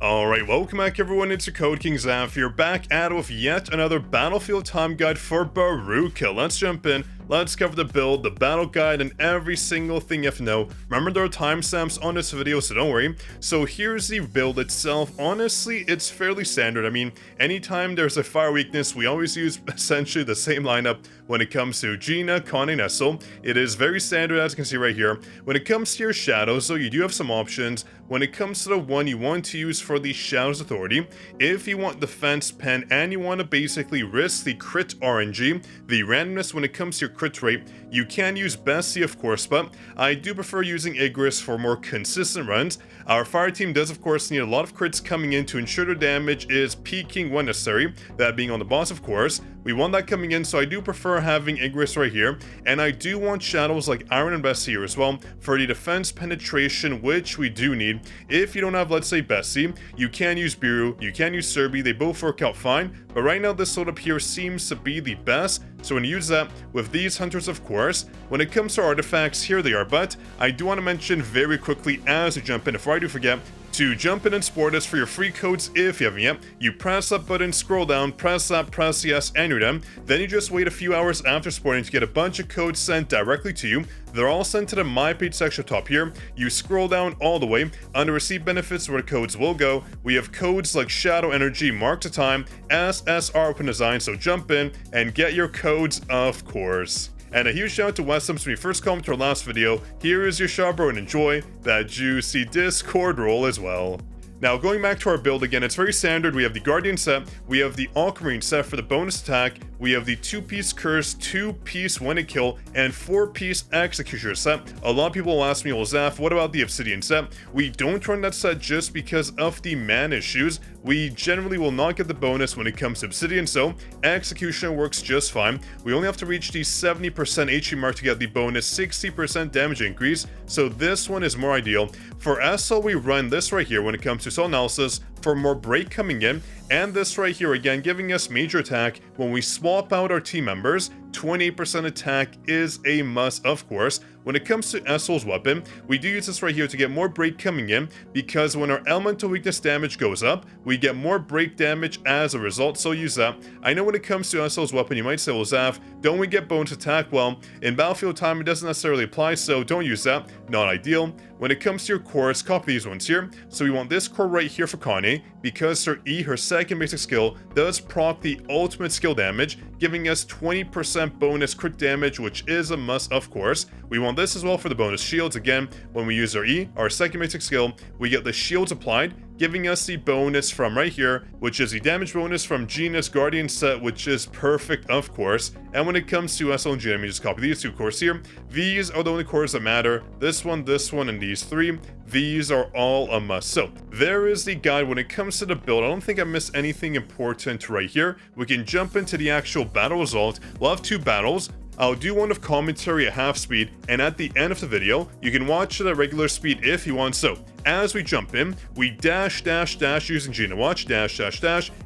Alright, welcome back everyone, it's your Code King Zaf here, back at it with yet another Battlefield time guide for BARUKA. Let's jump in, let's cover the build, the battle guide, and every single thing you have to know. Remember, there are timestamps on this video, so don't worry. So here's the build itself. Honestly, it's fairly standard. I mean, anytime there's a fire weakness, we always use essentially the same lineup when it comes to Gina, Connie, and Essel. It is very standard, as you can see right here. When it comes to your shadows, so you do have some options. When it comes to the one you want to use for the Shadows Authority, if you want Defense Pen and you want to basically risk the crit RNG, the randomness when it comes to your crit rate, you can use Bessie of course, but I do prefer using Igris for more consistent runs. Our fire team does of course need a lot of crits coming in to ensure their damage is peaking when necessary, that being on the boss of course. We want that coming in, so I do prefer having Igris right here, and I do want shadows like Iron and Bessie here as well for the defense penetration, which we do need. If you don't have, let's say, Bessie, you can use Biru, you can use Serbi, they both work out fine, but right now this setup here seems to be the best, so when you use that with these hunters of course. When it comes to artifacts, here they are, but I do want to mention very quickly as we jump in, before I do forget, to jump in and support us for your free codes if you haven't yet. You press that button, scroll down, press that, press yes, and you're done. Then you just wait a few hours after supporting to get a bunch of codes sent directly to you. They're all sent to the My Page section top here. You scroll down all the way. Under Receive Benefits where the codes will go, we have codes like Shadow Energy, Mark to Time, SSR Open Design, so jump in and get your codes of course. And a huge shout out to Westham when you first commented our last video. Here is your shot, bro, and enjoy that juicy Discord roll as well. Now, going back to our build again, it's very standard. We have the Guardian set, we have the Aquamarine set for the bonus attack, we have the 2-piece Curse, 2-piece When It Kill, and 4-piece Executioner set. A lot of people will ask me, well, Zaf, what about the Obsidian set? We don't run that set just because of the man issues. We generally will not get the bonus when it comes to Obsidian, so Executioner works just fine. We only have to reach the 70% HP mark to get the bonus 60% damage increase, so this one is more ideal. For SL, we run this right here when it comes to Soul Analysis for more break coming in, and this right here again giving us major attack when we swap out our team members. 28% attack is a must of course. When it comes to Essel's weapon, we do use this right here to get more break coming in, because when our elemental weakness damage goes up, we get more break damage as a result, so use that. I know when it comes to Essel's weapon, you might say, well, Zaf, don't we get bonus attack? Well, in Battlefield time, it doesn't necessarily apply, so don't use that. Not ideal. When it comes to your cores, copy these ones here. So we want this core right here for Connie, because her E, her second basic skill, does proc the ultimate skill damage, giving us 20% bonus crit damage, which is a must of course. We want this as well for the bonus shields. Again, when we use our E, our second basic skill, we get the shields applied, giving us the bonus from right here, which is the damage bonus from Gina's Guardian set, which is perfect of course. And when it comes to SL and Gina, let me just copy these two cores here. These are the only cores that matter. This one, and these three. These are all a must. So there is the guide when it comes to the build. I don't think I missed anything important right here. We can jump into the actual battle result. We'll have two battles. I'll do one of commentary at half speed, and at the end of the video, you can watch it at regular speed if you want. So, as we jump in, we dash using Gina. Watch, dash,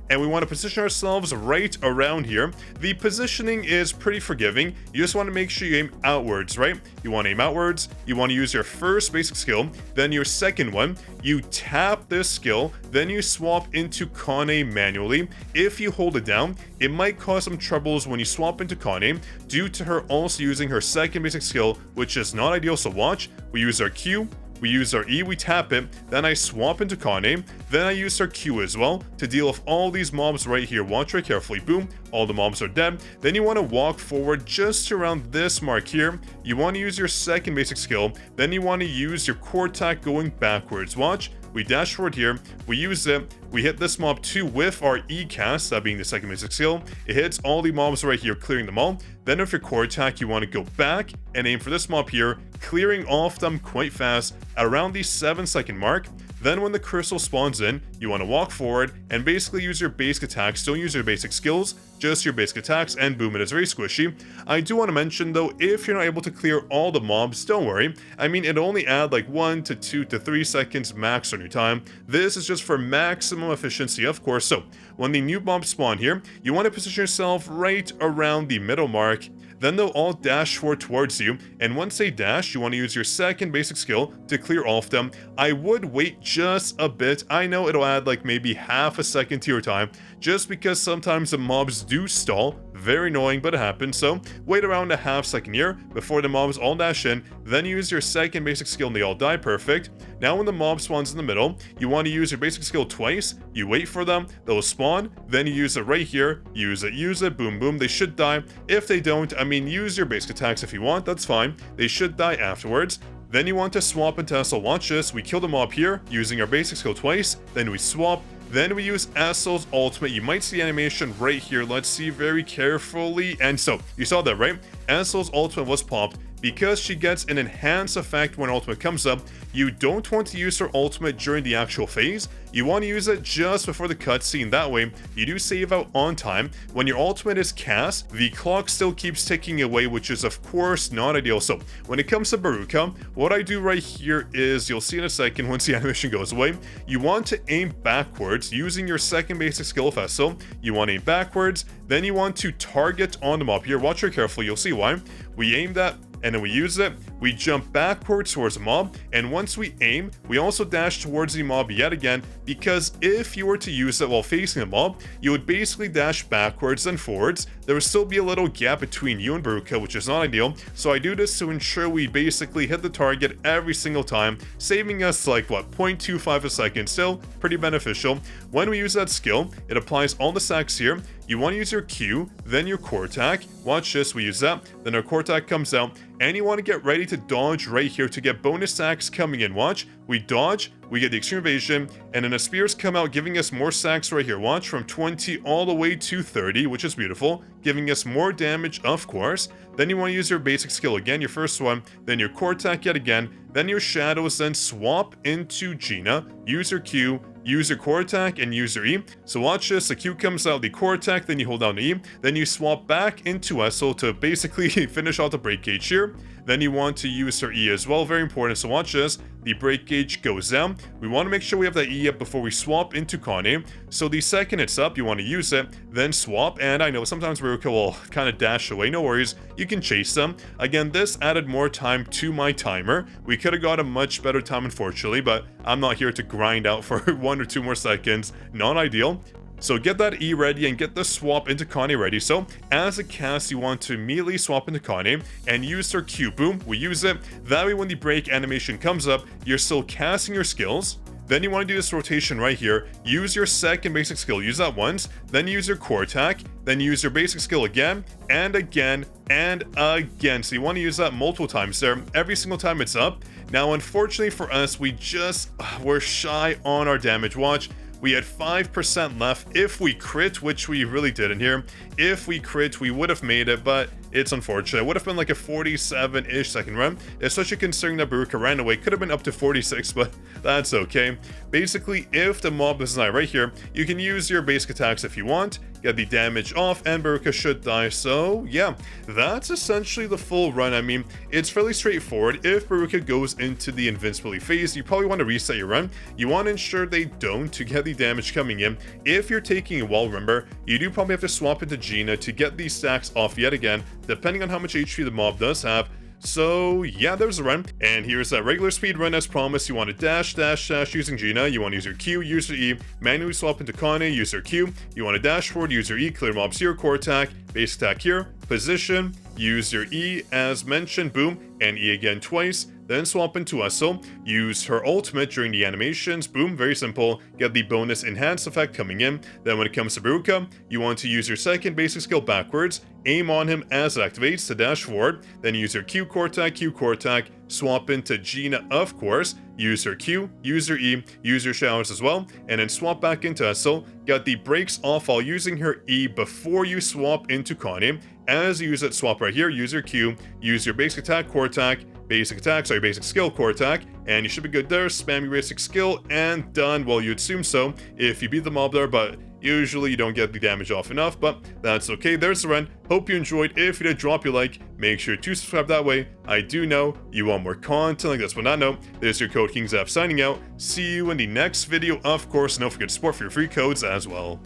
and we want to position ourselves right around here. The positioning is pretty forgiving. You just want to make sure you aim outwards, right? You want to aim outwards, you want to use your first basic skill, then your second one, you tap this skill, then you swap into Connie manually. If you hold it down, it might cause some troubles when you swap into Connie, due to her also using her second basic skill, which is not ideal, so watch. We use our Q, we use our E, we tap it, then I swap into Connie, then I use our Q as well to deal with all these mobs right here. Watch very carefully, boom, all the mobs are dead. Then you want to walk forward just around this mark here. You want to use your second basic skill, then you want to use your core attack going backwards. Watch, we dash forward here, we use it, we hit this mob too with our E cast, that being the second basic skill. It hits all the mobs right here, clearing them all. Then with your core attack, you want to go back and aim for this mob here, clearing off them quite fast at around the 7-second mark. Then when the crystal spawns in, you want to walk forward and basically use your basic attacks. Don't use your basic skills, just your basic attacks, and boom, it is very squishy. I do want to mention though, if you're not able to clear all the mobs, don't worry. I mean, it'll only add like 1 to 2 to 3 seconds max on your time. This is just for maximum efficiency, of course. So when the new mobs spawn here, you want to position yourself right around the middle mark. then they'll all dash forward towards you, and once they dash, you want to use your second basic skill to clear all of them. I would wait just a bit. I know it'll add like maybe half a second to your time, just because sometimes the mobs do stall. Very annoying, but it happens. So wait around a half second here before the mobs all dash in, then use your second basic skill and they all die. Perfect. Now when the mob spawns in the middle, you want to use your basic skill twice. You wait for them, they'll spawn, then you use it right here. Use it, boom, boom. They should die. If they don't, I mean, use your basic attacks if you want, that's fine. They should die afterwards. Then you want to swap into Essel. Watch this. We kill the mob here using our basic skill twice, then we swap. Then we use Essel's ultimate. You might see animation right here. Let's see very carefully. And so, you saw that, right? Essel's ultimate was popped. Because she gets an enhanced effect when ultimate comes up, you don't want to use her ultimate during the actual phase. You want to use it just before the cutscene. That way, you do save out on time. When your ultimate is cast, the clock still keeps ticking away, which is of course not ideal. So when it comes to Baruka, what I do right here is, you'll see in a second once the animation goes away, you want to aim backwards using your second basic skill of Essel. You want to aim backwards, then you want to target on the mob here. Watch her carefully, you'll see why. We aim that, and then we use it, we jump backwards towards the mob, and once we aim, we also dash towards the mob yet again, because if you were to use it while facing the mob, you would basically dash backwards and forwards. There would still be a little gap between you and Baruka, which is not ideal, so I do this to ensure we basically hit the target every single time, saving us like, what, 0.25 a second, still pretty beneficial. When we use that skill, it applies all the stacks here. You want to use your Q, then your core attack. Watch this, we use that, then our core attack comes out, and you want to get ready to dodge right here to get bonus stacks coming in. Watch, we dodge, we get the extreme evasion, and then the spears come out giving us more stacks right here. Watch, from 20 all the way to 30, which is beautiful, giving us more damage, of course. Then you want to use your basic skill again, your first one, then your core attack yet again, then your shadows, then swap into Gina, use your Q, use your core attack, and use your E. So watch this, the Q comes out, the core attack, then you hold down the E, then you swap back into Essel to basically finish out the break gauge here. Then you want to use her E as well, very important. So watch this, the break gauge goes down. We want to make sure we have that E up before we swap into Kane. So the second it's up, you want to use it, then swap. And I know sometimes Baruka will kind of dash away, no worries, you can chase them. Again, this added more time to my timer. We could have got a much better time, unfortunately, but I'm not here to grind out for 1 or 2 more seconds, not ideal. So get that E ready and get the swap into Kane ready. So as a cast, you want to immediately swap into Kane and use her Q. Boom, we use it. That way when the break animation comes up, you're still casting your skills. Then you want to do this rotation right here. Use your second basic skill, use that once, then use your core attack, then use your basic skill again, and again, and again. So you want to use that multiple times there, every single time it's up. Now, unfortunately for us, we're shy on our damage. Watch. We had 5% left. If we crit, which we really didn't here, if we crit, we would have made it, but it's unfortunate. It would have been like a 47-ish second run, especially considering that Baruka ran away. Could have been up to 46, but that's okay. Basically, if the mob is not right here, you can use your basic attacks if you want, get the damage off, and Baruka should die. So yeah, that's essentially the full run. I mean, it's fairly straightforward. If Baruka goes into the invincibility phase, you probably want to reset your run. You want to ensure they don't to get the damage coming in. If you're taking a wall, remember, you do probably have to swap into Gina to get these stacks off yet again, depending on how much HP the mob does have. So yeah, there's a run, and here's that regular speed run as promised. You want to dash, dash, dash using Gina. You want to use your Q, use your E, manually swap into Kane, use your Q. You want to dash forward, use your E, clear mobs here, core attack, base attack here, position, use your E as mentioned, boom, and E again twice. Then swap into Essel, use her ultimate during the animations, boom, very simple, get the bonus enhanced effect coming in. Then when it comes to Baruka, you want to use your second basic skill backwards, aim on him as it activates to dash forward, then use your Q core attack, swap into Gina of course, use her Q, use her E, use your showers as well, and then swap back into Essel, get the brakes off while using her E before you swap into Kane. As you use it, swap right here, use your Q, use your basic attack, core attack, basic skill, core attack, and you should be good there. Spam your basic skill, and done. Well, you'd assume so if you beat the mob there, but usually you don't get the damage off enough, but that's okay. There's the run. Hope you enjoyed. If you did, drop your like. Make sure to subscribe that way. I do know you want more content like this. On that note, this is your Code King Zaf signing out. See you in the next video, of course, and don't forget to support for your free codes as well.